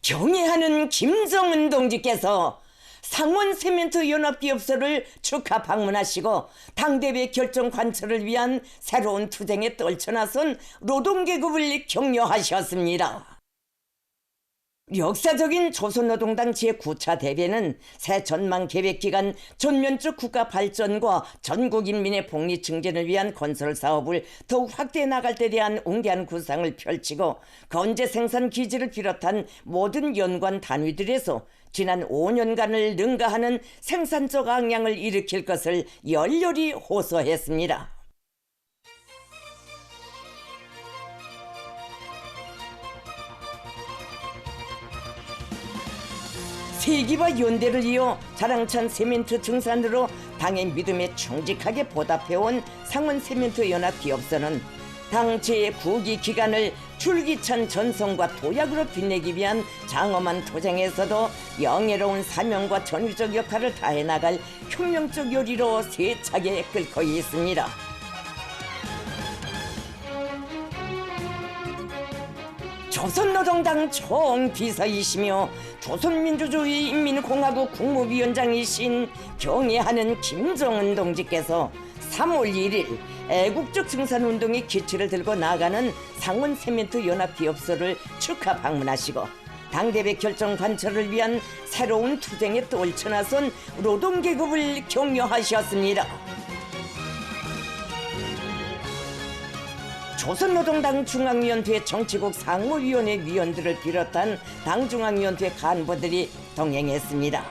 경애하는 김정은 동지께서 상원세멘트연합기업소를 축하 방문하시고 당대회 결정 관철을 위한 새로운 투쟁에 떨쳐나선 노동계급을 격려하셨습니다. 역사적인 조선노동당 제9차 대회는 새 전망계획기간 전면적 국가 발전과 전국인민의 복리 증진을 위한 건설 사업을 더욱 확대해 나갈 데 대한 웅대한 구상을 펼치고 건재 생산 기지를 비롯한 모든 연관 단위들에서 지난 5년간을 능가하는 생산적 악량을 일으킬 것을 열렬히 호소했습니다. 세기와 연대를 이어 자랑찬 세멘트 증산으로 당의 믿음에 충직하게 보답해온 상원세멘트연합기업소는 당 제9기 기간을 줄기찬 전성과 도약으로 빛내기 위한 장엄한 투쟁에서도 영예로운 사명과 전위적 역할을 다해 나갈 혁명적 요리로 세차게 끓고 있습니다. 조선노동당 총비서이시며 조선민주주의인민공화국 국무위원장이신 경애하는 김정은 동지께서 3월 1일 애국적 증산운동의 기치를 들고 나아가는 상원세멘트연합기업소를 축하 방문하시고 당대회 결정 관철을 위한 새로운 투쟁에 떨쳐나선 노동계급을 격려하셨습니다. 조선노동당 중앙위원회 정치국 상무위원회 위원들을 비롯한 당 중앙위원회 간부들이 동행했습니다.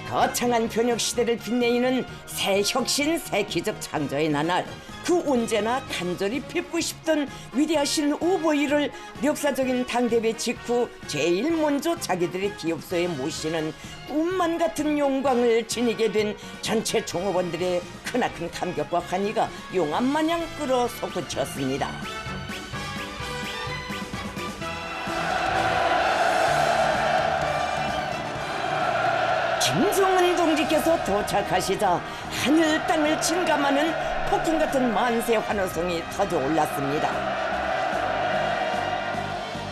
거창한 변혁 시대를 빛내는 새 혁신, 새 기적 창조의 나날, 그 언제나 간절히 뵙고 싶던 위대하신 오보이를 역사적인 당대회 직후 제일 먼저 자기들의 기업소에 모시는 꿈만 같은 영광을 지니게 된 전체 종업원들의 크나큰 감격과 환희가 용암마냥 끌어 솟구쳤습니다. 김정은 동지께서 도착하시자 하늘 땅을 진감하는 폭풍 같은 만세 환호성이 터져 올랐습니다.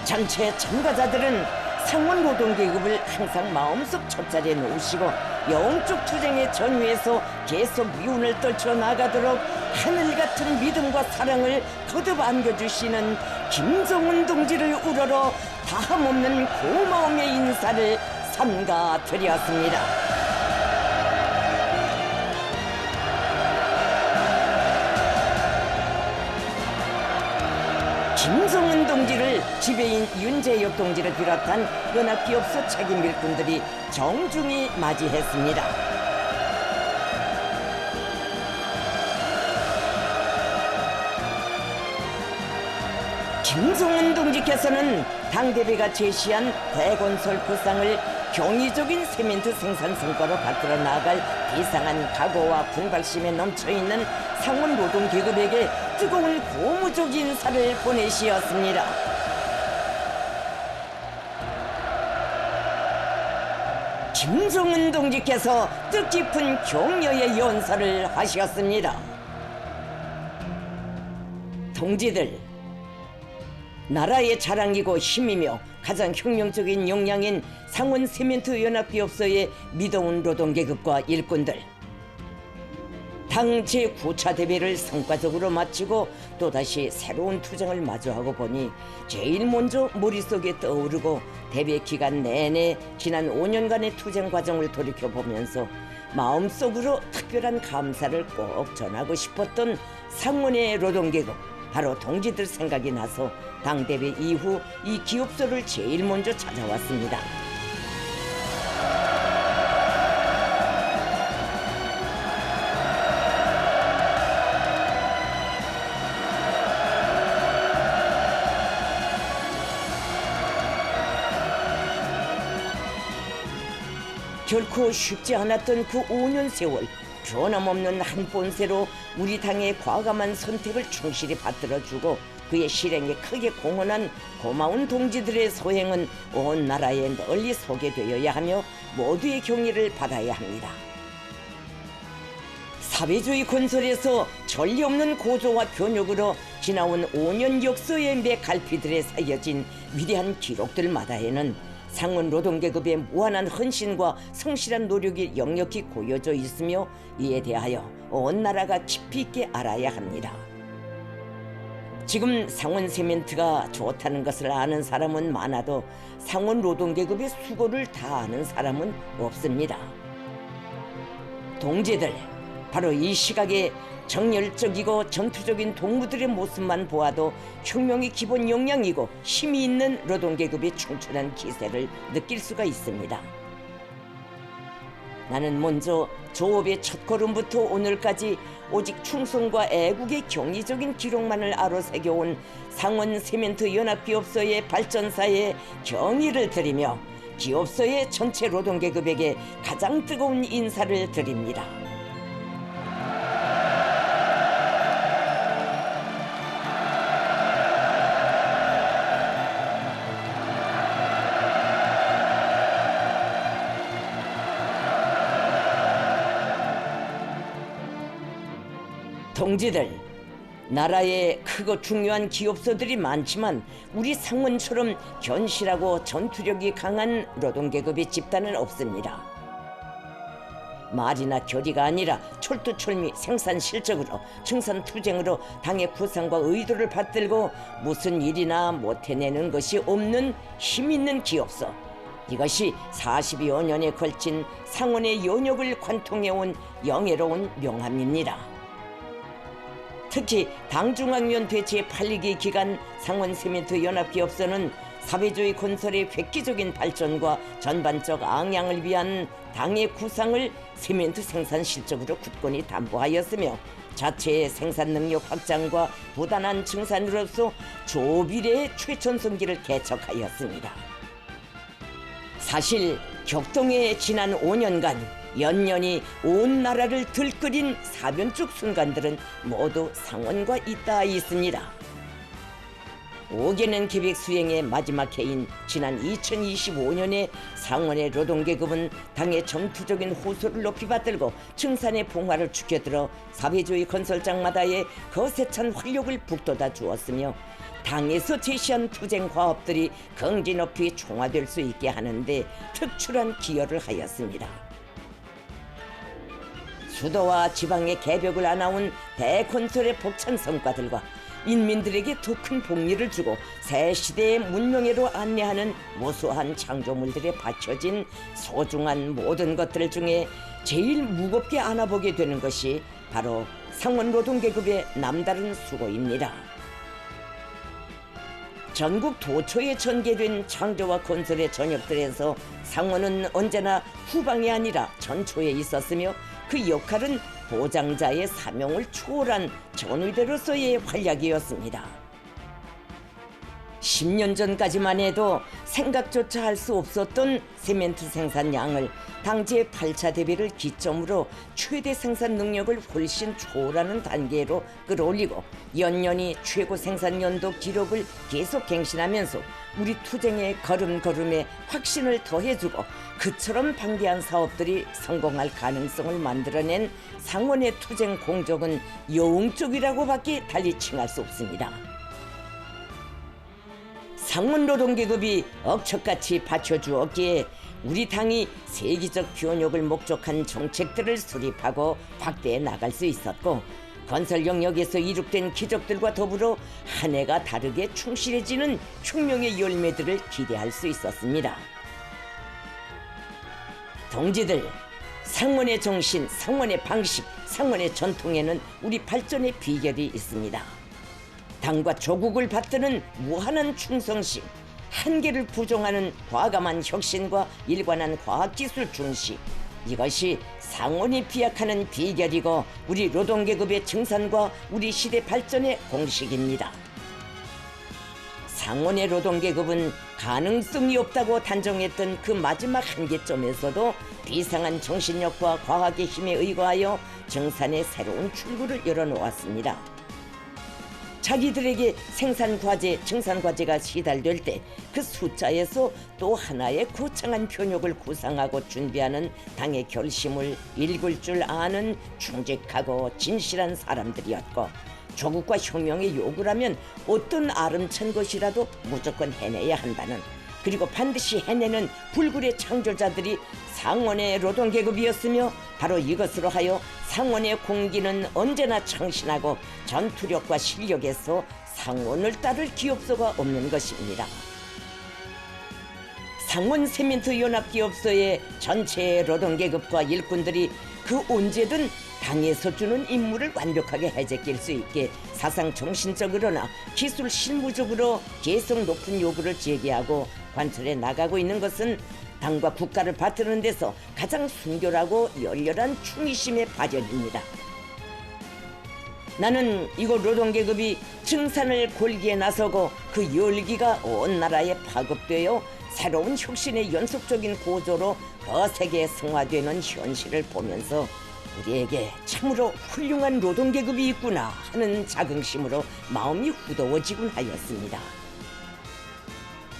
전체 참가자들은 상원 노동계급을 항상 마음속 첫자리에 놓으시고 영적 투쟁의 전위에서 계속 미운을 떨쳐 나가도록 하늘 같은 믿음과 사랑을 거듭 안겨주시는 김정은 동지를 우러러 다함없는 고마움의 인사를 삼가 드렸습니다. 김정은 동지를 지배인 윤재엽 동지를 비롯한 연합기업소 책임 일꾼들이 정중히 맞이했습니다. 김정은 동지께서는 당대회가 제시한 대건설 구상을 경이적인 세멘트 생산 성과로 바꾸어 나아갈 비상한 각오와 분발심에 넘쳐있는 상원 노동계급에게 뜨거운 고무적 인사를 보내시었습니다. 김정은 동지께서 뜻깊은 격려의 연설을 하셨습니다. 동지들, 나라의 자랑이고 힘이며 가장 혁명적인 역량인 상원세멘트연합기업소의 믿어온 노동계급과 일꾼들, 당 제9차 대회를 성과적으로 마치고 또다시 새로운 투쟁을 마주하고 보니 제일 먼저 머릿속에 떠오르고 대회 기간 내내 지난 5년간의 투쟁 과정을 돌이켜보면서 마음속으로 특별한 감사를 꼭 전하고 싶었던 상원의 노동계급, 바로 동지들 생각이 나서 당대회 이후 이 기업소를 제일 먼저 찾아왔습니다. 결코 쉽지 않았던 그 5년 세월, 변함없는 한 본세로 우리 당의 과감한 선택을 충실히 받들어주고 그의 실행에 크게 공헌한 고마운 동지들의 소행은 온 나라에 널리 소개되어야 하며 모두의 경의를 받아야 합니다. 사회주의 건설에서 전례 없는 고조와 변혁으로 지나온 5년 역사의 메갈피들에 새겨진 위대한 기록들마다에는 상원 노동계급의 무한한 헌신과 성실한 노력이 역력히 고여져 있으며 이에 대하여 온 나라가 깊이 있게 알아야 합니다. 지금 상원 세멘트가 좋다는 것을 아는 사람은 많아도 상원 노동계급의 수고를 다 아는 사람은 없습니다. 동지들, 바로 이 시각에 정열적이고 전투적인 동무들의 모습만 보아도 혁명의 기본 역량이고 힘이 있는 노동계급의 충천한 기세를 느낄 수가 있습니다. 나는 먼저 조업의 첫걸음부터 오늘까지 오직 충성과 애국의 경이적인 기록만을 아로새겨온 상원 세멘트 연합기업소의 발전사에 경의를 드리며 기업소의 전체 노동계급에게 가장 뜨거운 인사를 드립니다. 동지들, 나라에 크고 중요한 기업소들이 많지만 우리 상원처럼 견실하고 전투력이 강한 노동계급의 집단은 없습니다. 말이나 결의가 아니라 철두철미 생산 실적으로 증산 투쟁으로 당의 구상과 의도를 받들고 무슨 일이나 못해내는 것이 없는 힘있는 기업소, 이것이 40여 년에 걸친 상원의 연역을 관통해온 영예로운 명함입니다. 특히 당중앙위원 대체 8.2기 기간 상원세멘트 연합기업소는 사회주의 건설의 획기적인 발전과 전반적 앙양을 위한 당의 구상을 세멘트 생산 실적으로 굳건히 담보하였으며 자체의 생산 능력 확장과 부단한 증산으로서 조비례의 최전성기를 개척하였습니다. 사실 격동의 지난 5년간 연년이 온 나라를 들끓인 사변적 순간들은 모두 상원과 잇닿아 있습니다. 5개년 계획 수행의 마지막 해인 지난 2025년에 상원의 노동계급은 당의 전투적인 호소를 높이 받들고 증산의 봉화를 축여들어 사회주의 건설장마다의 거세찬 활력을 북돋아 주었으며 당에서 제시한 투쟁 과업들이 경지 높이 총화될 수 있게 하는데 특출한 기여를 하였습니다. 수도와 지방의 개벽을 안아온 대건설의 벅찬 성과들과 인민들에게 더 큰 복리를 주고 새 시대의 문명회로 안내하는 무수한 창조물들에 바쳐진 소중한 모든 것들 중에 제일 무겁게 안아보게 되는 것이 바로 상원 노동계급의 남다른 수고입니다. 전국 도처에 전개된 창조와 건설의 전역들에서 상원은 언제나 후방이 아니라 전초에 있었으며 그 역할은 보장자의 사명을 초월한 전위대로서의 활약이었습니다. 10년 전까지만 해도 생각조차 할 수 없었던 세멘트 생산량을 당 제8차 대비를 기점으로 최대 생산 능력을 훨씬 초월하는 단계로 끌어올리고 연년이 최고 생산 연도 기록을 계속 갱신하면서 우리 투쟁의 걸음걸음에 확신을 더해주고 그처럼 방대한 사업들이 성공할 가능성을 만들어낸 상원의 투쟁 공적은 영웅적이라고밖에 달리 칭할 수 없습니다. 상원 노동계급이 억척같이 받쳐주었기에 우리 당이 세계적 변혁을 목적한 정책들을 수립하고 확대해 나갈 수 있었고 건설 영역에서 이룩된 기적들과 더불어 한 해가 다르게 충실해지는 혁명의 열매들을 기대할 수 있었습니다. 동지들, 상원의 정신, 상원의 방식, 상원의 전통에는 우리 발전의 비결이 있습니다. 당과 조국을 받드는 무한한 충성심, 한계를 부정하는 과감한 혁신과 일관한 과학기술 중시, 이것이 상원이 비약하는 비결이고 우리 노동계급의 증산과 우리 시대 발전의 공식입니다. 상원의 노동계급은 가능성이 없다고 단정했던 그 마지막 한계점에서도 비상한 정신력과 과학의 힘에 의거하여 증산의 새로운 출구를 열어놓았습니다. 자기들에게 생산과제, 증산과제가 시달될 때 그 숫자에서 또 하나의 거창한 표적을 구상하고 준비하는 당의 결심을 읽을 줄 아는 충직하고 진실한 사람들이었고, 조국과 혁명의 요구를 하면 어떤 아름찬 것이라도 무조건 해내야 한다는, 그리고 반드시 해내는 불굴의 창조자들이 상원의 노동계급이었으며, 바로 이것으로 하여 상원의 공기는 언제나 창신하고 전투력과 실력에서 상원을 따를 기업소가 없는 것입니다. 상원 세멘트 연합기업소의 전체 노동계급과 일꾼들이 그 언제든 당에서 주는 임무를 완벽하게 해제낄 수 있게 사상 정신적으로나 기술 실무적으로 개성 높은 요구를 제기하고 관철해 나가고 있는 것은 당과 국가를 받드는 데서 가장 순결하고 열렬한 충의심의 발현입니다. 나는 이곳 노동계급이 증산을 골기에 나서고 그 열기가 온 나라에 파급되어 새로운 혁신의 연속적인 고조로 거세게 승화되는 현실을 보면서 우리에게 참으로 훌륭한 노동계급이 있구나 하는 자긍심으로 마음이 후더워지곤 하였습니다.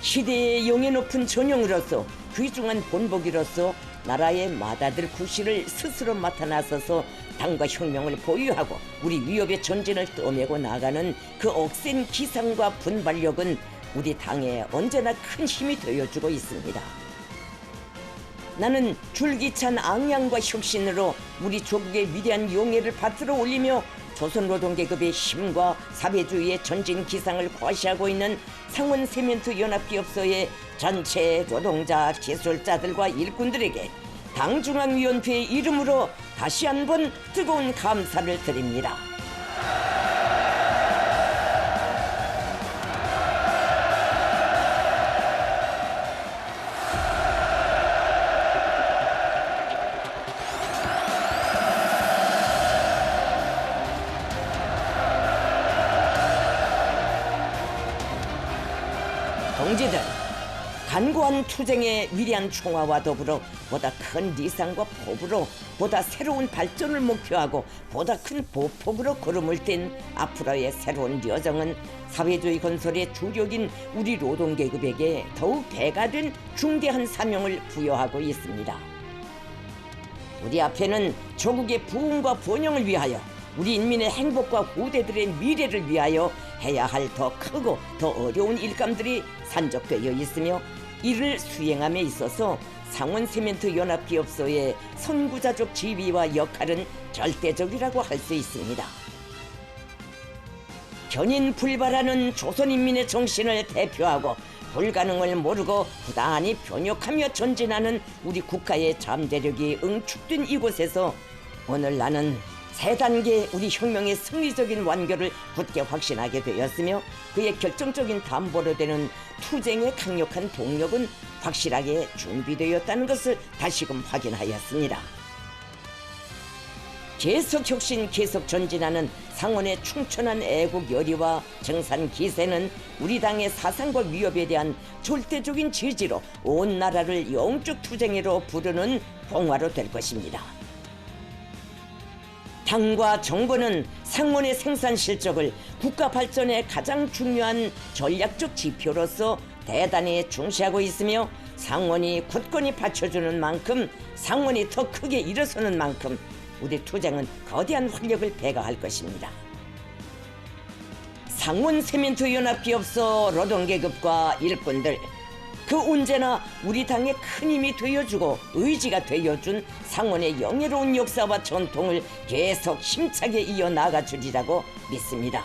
시대의 영예 높은 전형으로서 귀중한 본보기로서 나라의 맏아들 구실을 스스로 맡아 나서서 당과 혁명을 보유하고 우리 위협의 전진을 떠매고 나가는 그 억센 기상과 분발력은 우리 당에 언제나 큰 힘이 되어주고 있습니다. 나는 줄기찬 앙양과 혁신으로 우리 조국의 위대한 용예를 받들어 올리며 조선노동계급의 힘과 사회주의의 전진 기상을 과시하고 있는 상원 세멘트 연합기업소의 전체 노동자, 기술자들과 일꾼들에게 당중앙위원회의 이름으로 다시 한번 뜨거운 감사를 드립니다. 동지들, 간고한 투쟁의 위대한 총화와 더불어 보다 큰 리상과 포부로 보다 새로운 발전을 목표하고 보다 큰 보폭으로 걸음을 뗀 앞으로의 새로운 여정은 사회주의 건설의 주력인 우리 노동계급에게 더욱 배가 된 중대한 사명을 부여하고 있습니다. 우리 앞에는 조국의 부흥과 번영을 위하여, 우리 인민의 행복과 후대들의 미래를 위하여 해야 할 더 크고 더 어려운 일감들이 산적되어 있으며, 이를 수행함에 있어서 상원 세멘트 연합기업소의 선구자적 지위와 역할은 절대적이라고 할 수 있습니다. 견인불발하는 조선인민의 정신을 대표하고 불가능을 모르고 부단히 변혁하며 전진하는 우리 국가의 잠재력이 응축된 이곳에서 오늘 나는 세 단계 우리 혁명의 승리적인 완결을 굳게 확신하게 되었으며, 그의 결정적인 담보로 되는 투쟁의 강력한 동력은 확실하게 준비되었다는 것을 다시금 확인하였습니다. 계속 혁신, 계속 전진하는 상원의 충천한 애국 열의와 정산 기세는 우리 당의 사상과 위협에 대한 절대적인 지지로 온 나라를 영적 투쟁으로 부르는 봉화로 될 것입니다. 당과 정부는 상원의 생산 실적을 국가 발전의 가장 중요한 전략적 지표로서 대단히 중시하고 있으며, 상원이 굳건히 받쳐주는 만큼, 상원이 더 크게 일어서는 만큼 우리 투쟁은 거대한 활력을 배가할 것입니다. 상원 세멘트 연합기업소 노동계급과 일꾼들, 그 언제나 우리 당의 큰 힘이 되어주고 의지가 되어준 상원의 영예로운 역사와 전통을 계속 힘차게 이어나가주리라고 믿습니다.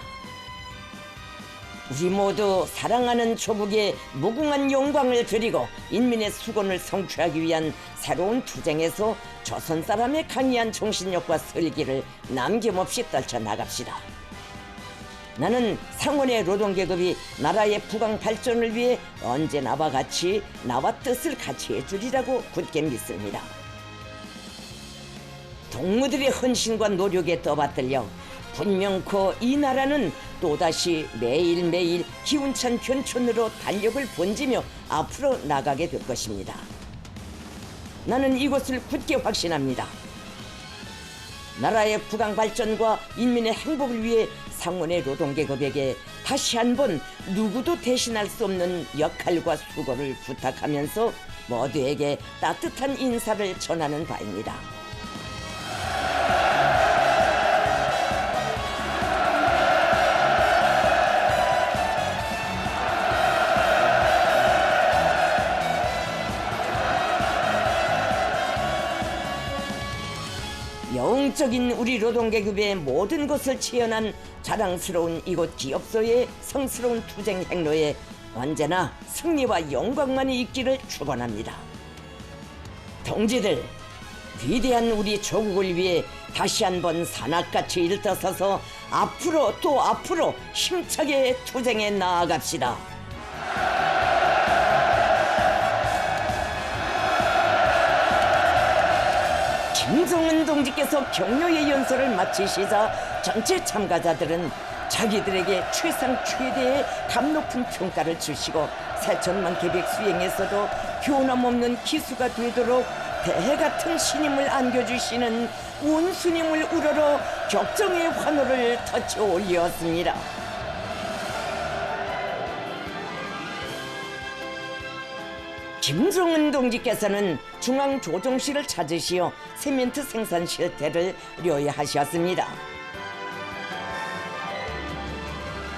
우리 모두 사랑하는 조국의 무궁한 영광을 드리고 인민의 수건을 성취하기 위한 새로운 투쟁에서 조선 사람의 강이한 정신력과 설기를 남김없이 떨쳐나갑시다. 나는 상원의 노동계급이 나라의 부강 발전을 위해 언제나와 같이 나와 뜻을 같이 해주리라고 굳게 믿습니다. 동무들의 헌신과 노력에 떠받들려 분명코 이 나라는 또다시 매일매일 기운찬 변천으로 달력을 번지며 앞으로 나가게 될 것입니다. 나는 이것을 굳게 확신합니다. 나라의 국강 발전과 인민의 행복을 위해 상원의 노동계급에게 다시 한번 누구도 대신할 수 없는 역할과 수고를 부탁하면서 모두에게 따뜻한 인사를 전하는 바입니다. 영적인 우리 노동계급의 모든 것을 체현한 자랑스러운 이곳 기업소의 성스러운 투쟁 행로에 언제나 승리와 영광만이 있기를 축원합니다. 동지들, 위대한 우리 조국을 위해 다시 한번 산악같이 일떠서서 앞으로 또 앞으로 힘차게 투쟁해 나아갑시다. 김정은 동지께서 격려의 연설을 마치시자 전체 참가자들은 자기들에게 최상 최대의 감 높은 평가를 주시고 새천만 계백 수행에서도 변함없는 기수가 되도록 대해 같은 신임을 안겨주시는 원수님을 우러러 격정의 환호를 터쳐 올렸습니다. 김정은 동지께서는 중앙조정실을 찾으시어 세멘트 생산 실태를 료해하셨습니다.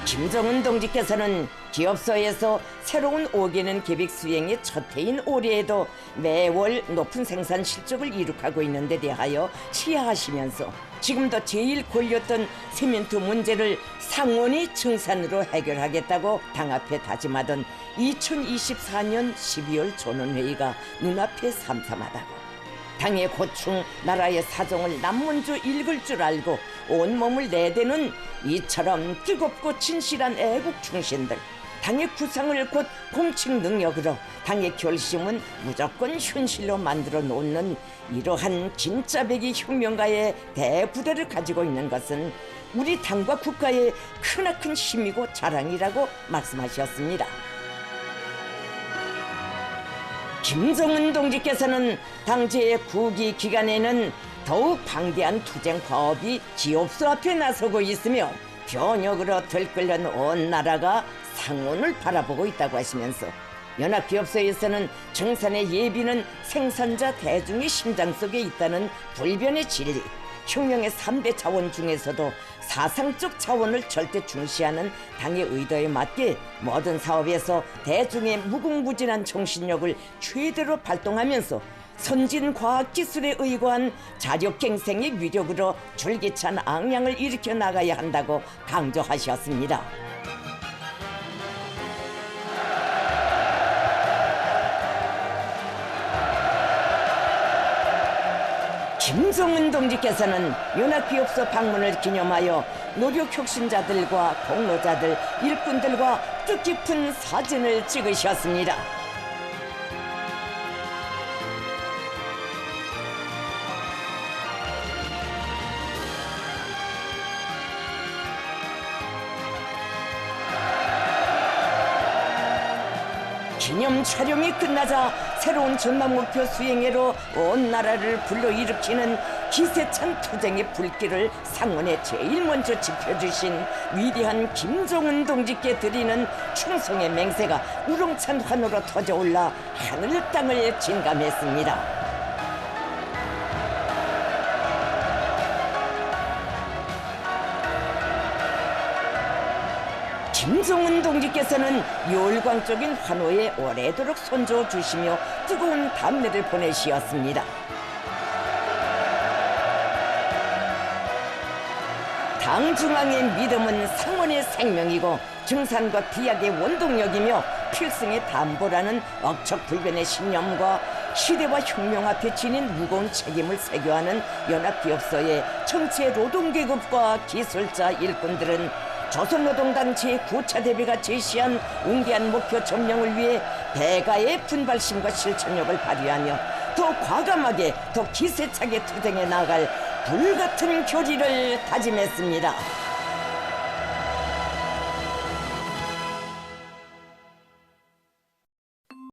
김정은 동지께서는 기업소에서 새로운 5개년 계획 수행의 첫 해인 올해에도 매월 높은 생산 실적을 이룩하고 있는 데 대하여 치하하시면서 지금도 제일 걸렸던 세멘트 문제를 상원이 증산으로 해결하겠다고 당 앞에 다짐하던 2024년 12월 전원회의가 눈앞에 삼삼하다고, 당의 고충, 나라의 사정을 남문주 읽을 줄 알고 온몸을 내대는 이처럼 뜨겁고 진실한 애국 충신들, 당의 구상을 곧 공칙 능력으로 당의 결심은 무조건 현실로 만들어 놓는 이러한 진짜배기 혁명가의 대부대를 가지고 있는 것은 우리 당과 국가의 크나큰 힘이고 자랑이라고 말씀하셨습니다. 김정은 동지께서는 당제의 국위 기간에는 더욱 방대한 투쟁 과업이 기업소 앞에 나서고 있으며 변혁으로 들끓는 온 나라가 상원을 바라보고 있다고 하시면서 연합기업소에서는 증산의 예비는 생산자 대중의 심장 속에 있다는 불변의 진리, 혁명의 3대 차원 중에서도 사상적 차원을 절대 중시하는 당의 의도에 맞게 모든 사업에서 대중의 무궁무진한 정신력을 최대로 발동하면서 선진과학기술에 의거한 자력갱생의 위력으로 줄기찬 앙양을 일으켜 나가야 한다고 강조하셨습니다. 김정은 동지께서는 연합기업소 방문을 기념하여 노력혁신자들과 공로자들, 일꾼들과 뜻깊은 사진을 찍으셨습니다. 기념 촬영이 끝나자 새로운 전망 목표 수행회로 온 나라를 불러일으키는 기세찬 투쟁의 불길을 상원에 제일 먼저 지펴주신 위대한 김정은 동지께 드리는 충성의 맹세가 우렁찬 환호로 터져올라 하늘 땅을 진감했습니다. 김정은 동지께서는 열광적인 환호에 오래도록 손주어 주시며 뜨거운 감례를 보내시었습니다. 당 중앙의 믿음은 상원의 생명이고 증산과 비약의 원동력이며 필승의 담보라는 억척불변의 신념과 시대와 혁명 앞에 지닌 무거운 책임을 새겨하는 연합기업소의 전체 노동계급과 기술자 일꾼들은 조선노동당 제9차 대회가 제시한 웅대한 목표 점령을 위해 대가의 분발심과 실천력을 발휘하며 더 과감하게 더 기세차게 투쟁해 나갈 불같은 결의를 다짐했습니다.